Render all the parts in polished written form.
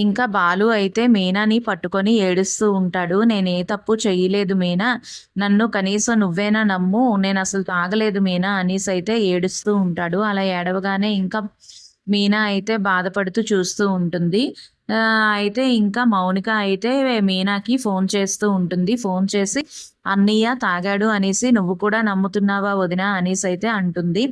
ఇంకా బాలు అయితే మీనాని పట్టుకొని ఏడుస్తూ ఉంటాడు. నేనే తప్పు చెయ్యలేదు మీనా, నన్ను కనీసం నువ్వేనా నమ్ము, నేను అసలు తాగలేదు మీనా అనేసి అయితే ఏడుస్తూ ఉంటాడు. అలా ఏడవగానే ఇంకా మీనా అయితే బాధపడుతూ చూస్తూ ఉంటుంది. అయితే ఇంకా మౌనిక అయితే మీనాకి ఫోన్ చేస్తూ ఉంటుంది. ఫోన్ చేసి అన్నయ్య తాగాడు అనేసి నువ్వు కూడా నమ్ముతున్నావా వదినా అనేసి అయితే అంటుంది.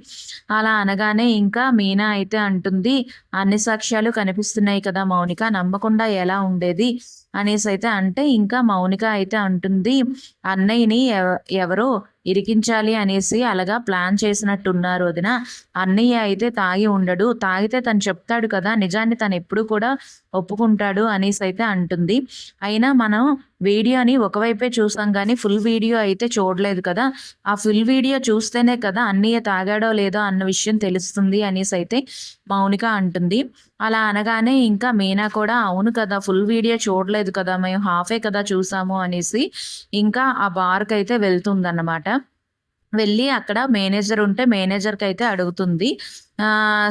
అలా అనగానే ఇంకా మీనా అయితే అంటుంది, అన్ని సాక్ష్యాలు కనిపిస్తున్నాయి కదా మౌనిక, నమ్మకుండా ఎలా ఉండేది అనేసి అయితే అంటే ఇంకా మౌనిక అయితే అంటుంది, అన్నయ్యని ఎవరో ఇరికించాలి అనేసి అలాగా ప్లాన్ చేసినట్టున్నారు వదిన. అన్నయ్య అయితే తాగి ఉండడు, తాగితే తను చెప్తాడు కదా నిజాన్ని, తను ఎప్పుడు కూడా ఒప్పుకుంటాడు అనేసి అయితే అంటుంది. అయినా మనం వీడియోని ఒకవైపే చూసాం కానీ ఫుల్ వీడియో అయితే చూడలేదు కదా, ఆ ఫుల్ వీడియో చూస్తేనే కదా అన్నయ్య తాగాడో లేదో అన్న విషయం తెలుస్తుంది అనేసి అయితే మౌనిక అంటుంది. అలా అనగానే ఇంకా మీనా కూడా అవును కదా, ఫుల్ వీడియో చూడలేదు కదా, మేము హాఫే కదా చూసాము అనేసి ఇంకా ఆ బార్కి అయితే వెళ్తుందన్నమాట. వెళ్ళి అక్కడ మేనేజర్ ఉంటే మేనేజర్‌కి అయితే అడుగుతుంది.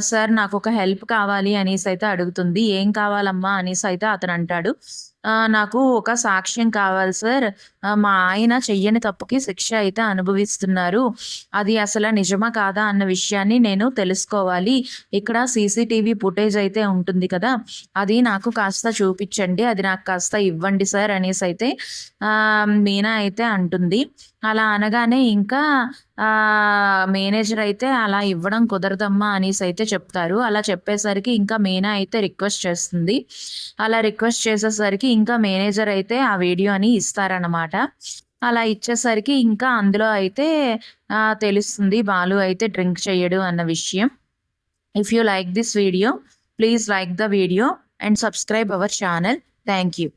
సార్ నాకొక హెల్ప్ కావాలి అనేసి అయితే అడుగుతుంది. ఏం కావాలమ్మా అనేసి అయితే అతను అంటాడు. నాకు ఒక సాక్ష్యం కావాలి సార్. మా ఆయన చెయ్యని తప్పుకి శిక్ష అయితే అనుభవిస్తున్నారు. అది అసల నిజమా కాదా అన్న విషయాన్ని నేను తెలుసుకోవాలి. ఇక్కడ సీసీటీవీ ఫుటేజ్ అయితే ఉంటుంది కదా, అది నాకు కాస్త చూపిచ్చండి. అది నాకు కాస్త ఇవ్వండి సార్ అనేసి అయితే మీనా అయితే అంటుంది. అలా అనగానే ఇంకా మేనేజర్ అయితే అలా ఇవ్వడం కుదరదమ్మా అనేసి అయితే చెప్తారు. అలా చెప్పేసరికి ఇంకా మీనా అయితే రిక్వెస్ట్ చేస్తుంది. అలా రిక్వెస్ట్ చేసేసరికి ఇంకా మేనేజర్ అయితే ఆ వీడియోని ఇస్తారనమాట. అలా ఇచ్చేసరికి ఇంకా అందులో అయితే తెలుస్తుంది బాలు అయితే డ్రింక్ చెయ్యడు అన్న విషయం. If you like this video, please like the video and subscribe our channel. Thank you.